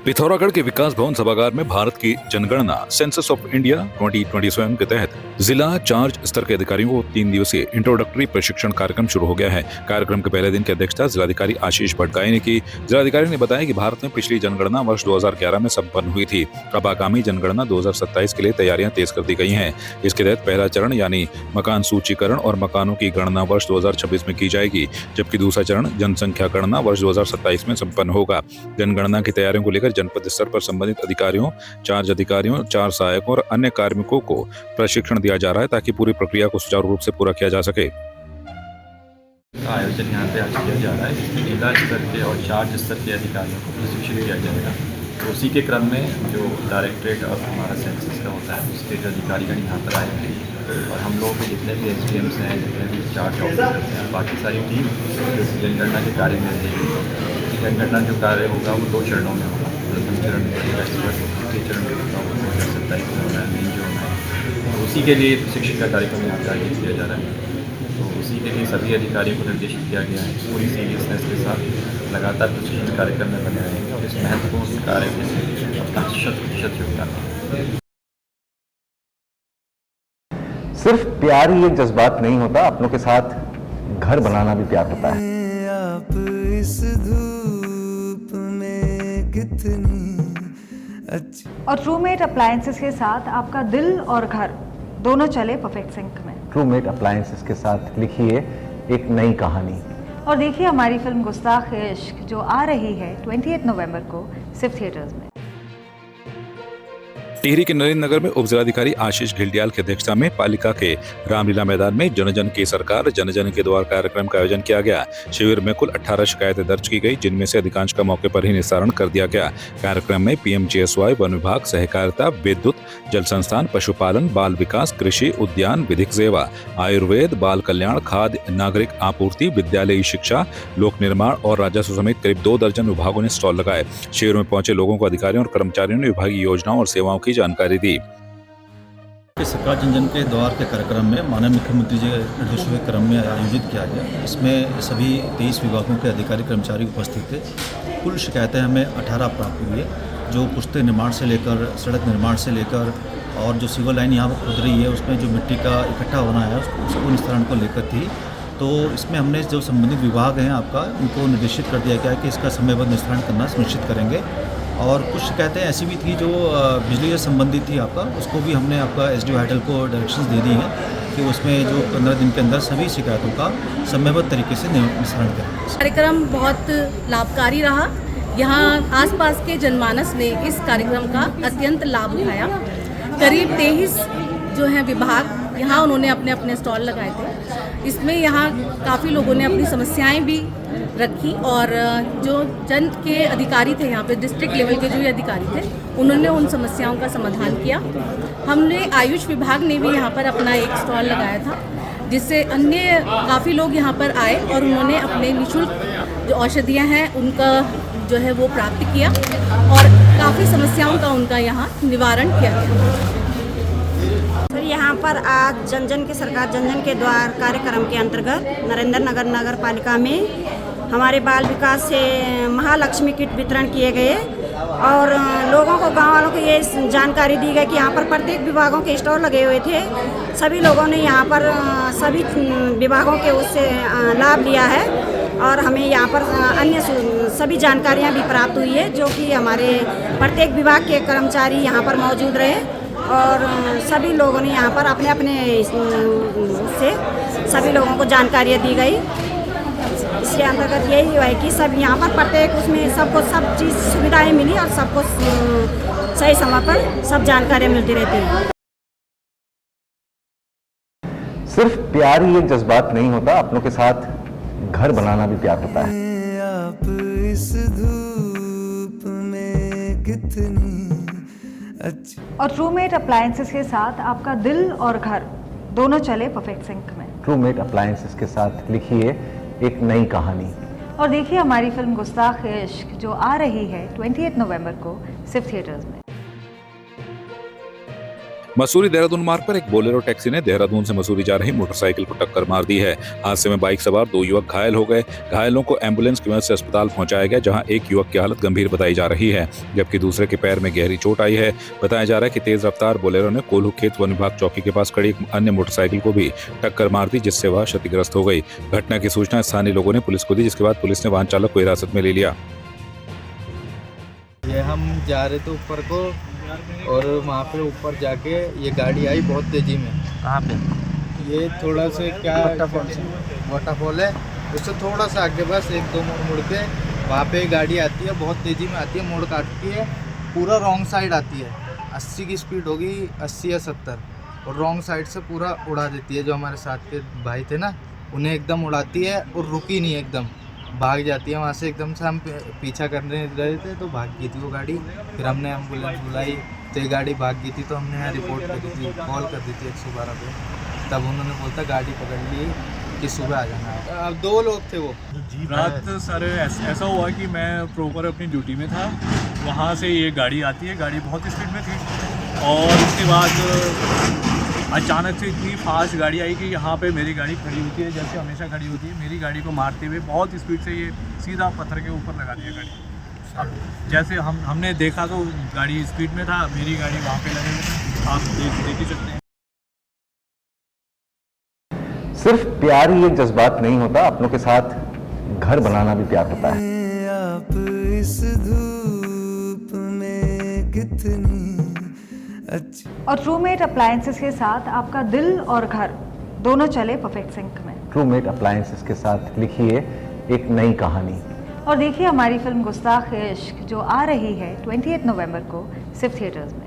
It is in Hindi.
पिथौरागढ़ के विकास भवन सभागार में भारत की जनगणना सेंसस ऑफ इंडिया 2027 के तहत जिला चार्ज स्तर के अधिकारियों को 3 दिवसीय इंट्रोडक्टरी प्रशिक्षण कार्यक्रम शुरू हो गया है। कार्यक्रम के पहले दिन की अध्यक्षता जिलाधिकारी आशीष भटगाई ने की। जिलाधिकारी ने बताया कि भारत में पिछली जनगणना वर्ष 2011 में संपन्न हुई थी। अब आगामी जनगणना 2027 के लिए तैयारियां तेज कर दी गई हैं। इसके तहत पहला चरण यानी मकान सूचीकरण और मकानों की गणना वर्ष 2026 में की जाएगी, जबकि दूसरा चरण जनसंख्या गणना वर्ष 2027 में संपन्न होगा। जनगणना की तैयारियों को लेकर जनपद स्तर पर संबंधित अधिकारियों, चार्ज अधिकारियों, चार सहायकों और अन्य कार्मिकों को प्रशिक्षण दिया जा रहा है ताकि पूरी प्रक्रिया को सुचारू रूप से पूरा किया जा सके। आयोजन यहाँ पे आज किया जा रहा है, जिसमें जिला स्तर के और चार्ज स्तर के अधिकारियों को प्रशिक्षित किया जाएगा। तो उसी के क्रम में जो डायरेक्टरेट ऑफ हमारा सेंसस का होता है उसके जो अधिकारीगण यहाँ पर आए हैं और हम लोग के जितने भी SDMs हैं, जितने भी चार्ज ऑफिसर्स हैं, बाकी सारी टीम जो जनगणना के कार्य में रहेगी। जनगणना जो कार्य होगा वो 2 चरणों में होगा। प्रथम चरण द्वितीय चरण में होगा, 2027 में होना है, मेन जो होना है। तो उसी के लिए प्रशिक्षण का कार्यक्रम यहाँ पर आयोजित किया जा रहा है। तो उसी के लिए सभी अधिकारियों को निर्देशित किया गया है पूरी सीरियसनेस के साथ लगातार प्रशिक्षण कार्यक्रम में बने रहेंगे और इस महत्वपूर्ण कार्य में अपना 100% योगदान देंगे। सिर्फ प्यार ही एक जज्बात नहीं होता, अपनों के साथ घर बनाना भी प्यार होता है। आप इस धूप में कितनी अच्छी। और ट्रूमेट अप्लायंसेस के साथ आपका दिल और घर दोनों चले परफेक्ट सिंक में। ट्रूमेट अप्लायंसेस के साथ लिखिए एक नई कहानी और देखिए हमारी फिल्म गुस्ताख इश्क जो आ रही है 28 नवंबर को सिर्फ थिएटर्स में। टिहरी के नरेंद्र नगर में उप जिलाधिकारी आशीष घिल्डियाल की अध्यक्षता में पालिका के रामलीला मैदान में जन जन की सरकार जन जन के द्वार कार्यक्रम का आयोजन किया गया। शिविर में कुल 18 शिकायतें दर्ज की गई, जिनमें से अधिकांश का मौके पर ही निस्तारण कर दिया गया। कार्यक्रम में PMGSY, वन विभाग, सहकारिता, विद्युत, जल संस्थान, पशुपालन, बाल विकास, कृषि, उद्यान, विधिक सेवा, आयुर्वेद, बाल कल्याण, खाद्य नागरिक आपूर्ति, विद्यालयी शिक्षा, लोक निर्माण और राजस्व समेत करीब 2 दर्जन विभागों ने स्टॉल लगाए। शिविर में पहुंचे लोगों को अधिकारियों और कर्मचारियों ने विभागीय योजनाओं और सेवाओं की जानकारी दी। सरकार जन जन के द्वार के कार्यक्रम में माननीय मुख्यमंत्री जी के निर्देशों के क्रम में आयोजित किया गया। इसमें सभी 23 विभागों के अधिकारी कर्मचारी उपस्थित थे। कुल शिकायतें हमें 18 प्राप्त हुई है, जो पुश्ते निर्माण से लेकर सड़क निर्माण से लेकर और जो सिविल लाइन यहाँ पर खुद रही है उसमें जो मिट्टी का इकट्ठा होना है उसको निस्तारण को लेकर थी। तो इसमें हमने जो संबंधित विभाग हैं आपका उनको निर्देशित कर दिया गया कि इसका समयबद्ध निस्तारण करना सुनिश्चित करेंगे। और कुछ शिकायतें ऐसी भी थी जो बिजली से संबंधित थी आपका, उसको भी हमने आपका SDO हाइडल को डायरेक्शंस दे दी हैं कि उसमें जो 15 दिन के अंदर सभी शिकायतों का समयबद्ध तरीके से निस्तारण करें। कार्यक्रम बहुत लाभकारी रहा। यहाँ आसपास के जनमानस ने इस कार्यक्रम का अत्यंत लाभ उठाया। करीब 23 जो हैं विभाग यहाँ उन्होंने अपने अपने स्टॉल लगाए थे। इसमें यहाँ काफ़ी लोगों ने अपनी समस्याएं भी रखी और जो जन के अधिकारी थे यहाँ पे डिस्ट्रिक्ट लेवल के जो अधिकारी थे उन्होंने उन समस्याओं का समाधान किया। हमने आयुष विभाग ने भी यहाँ पर अपना एक स्टॉल लगाया था, जिससे अन्य काफ़ी लोग यहाँ पर आए और उन्होंने अपने निःशुल्क जो औषधियाँ हैं उनका जो है वो प्राप्त किया और काफ़ी समस्याओं का उनका यहाँ निवारण किया गया। सर, यहाँ पर आज जन जन की सरकार जन जन के द्वार कार्यक्रम के अंतर्गत नरेंद्र नगर नगर पालिका में हमारे बाल विकास से महालक्ष्मी किट वितरण किए गए और लोगों को गांव वालों को ये जानकारी दी गई कि यहाँ पर प्रत्येक विभागों के स्टॉल लगे हुए थे। सभी लोगों ने यहाँ पर सभी विभागों के उससे लाभ लिया है और हमें यहाँ पर अन्य सभी जानकारियाँ भी प्राप्त हुई है, जो कि हमारे प्रत्येक विभाग के कर्मचारी यहाँ पर मौजूद रहे और सभी लोगों ने यहाँ पर अपने अपने से सभी लोगों को जानकारियाँ दी गई। इसके अंतर्गत यही है कि सब यहाँ पर प्रत्येक उसमें सबको सब चीज़ सुविधाएं मिली और सबको सही समय पर सब जानकारियाँ मिलती रहती हैं। सिर्फ प्यार ही एक जज्बात नहीं होता, अपनों के साथ घर बनाना भी प्यार होता है। आप इस धूप में कितनी अच्छी। और ट्रूमेट अप्लायंसेस के साथ आपका दिल और घर दोनों चले परफेक्ट सिंक में। ट्रूमेट अप्लायंसेस के साथ लिखिए एक नई कहानी और देखिए हमारी फिल्म गुस्ताख इश्क जो आ रही है 28 नवंबर को सिर्फ थिएटर्स में। मसूरी देहरादून मार्ग पर एक बोलेरो टैक्सी ने देहरादून से मसूरी जा रही मोटरसाइकिल को टक्कर मार दी है। हादसे में बाइक सवार 2 युवक घायल हो गए। घायलों को एम्बुलेंस की मदद से अस्पताल पहुंचाया गया, जहां एक युवक की हालत गंभीर बताई जा रही है, जबकि दूसरे के पैर में गहरी चोट आई है। बताया जा रहा है कि तेज रफ्तार बोलेरो ने कोल्हू खेत वन विभाग चौकी के पास खड़ी एक अन्य मोटरसाइकिल को भी टक्कर मार दी, जिससे वह क्षतिग्रस्त हो गई। घटना की सूचना स्थानीय लोगों ने पुलिस को दी, जिसके बाद पुलिस ने वाहन चालक को हिरासत में ले लिया। ये हम जा रहे थे ऊपर को और वहाँ पे ऊपर जाके ये गाड़ी आई बहुत तेज़ी में। कहाँ पे? ये थोड़ा से क्या वाटरफॉल है, उससे थोड़ा सा आगे बस 1-2 मोड़ मुड़ के वहाँ पे गाड़ी आती है, बहुत तेज़ी में आती है, मोड़ काटती है, पूरा रॉन्ग साइड आती है। 80 की स्पीड होगी, 80 या 70, और रॉन्ग साइड से पूरा उड़ा देती है। जो हमारे साथ के भाई थे ना, उन्हें एकदम उड़ाती है और रुकी नहीं, एकदम भाग जाती है वहाँ से। एकदम से हम पीछा करने रहे थे तो भाग गई थी वो गाड़ी। फिर हमने एम्बुलेंस बुलाई तो ये गाड़ी भाग गई थी, तो हमने यहाँ रिपोर्ट करी थी, कॉल कर दी थी 112 पे। तब उन्होंने बोलता गाड़ी पकड़ ली कि सुबह आ जाना है। अब 2 लोग थे वो। रात सर ऐसा हुआ कि मैं प्रॉपर अपनी ड्यूटी में था, वहाँ से ये गाड़ी आती है, गाड़ी बहुत स्पीड में थी, और उसके बाद अचानक से इतनी फास्ट गाड़ी आई कि यहाँ पे मेरी गाड़ी खड़ी होती है जैसे हमेशा खड़ी होती है। मेरी गाड़ी को मारते हुए बहुत स्पीड से ये सीधा पत्थर के ऊपर लगा दिया गाड़ी। अब जैसे हमने देखा तो गाड़ी स्पीड में था, मेरी गाड़ी वहाँ पे लगी हुई थी, आप देख ही सकते हैं। सिर्फ प्यार ही एक जज्बात नहीं होता, अपनों के साथ घर बनाना भी प्यार होता है। आप इस धूप में कितनी अच्छी। और ट्रूमेट अप्लायंसेस के साथ आपका दिल और घर दोनों चले परफेक्ट सिंक में। ट्रूमेट अप्लायंसेस के साथ लिखिए एक नई कहानी। और देखिए हमारी फिल्म गुस्ताख इश्क, जो आ रही है 28 नवंबर को सिर्फ थिएटर्स में।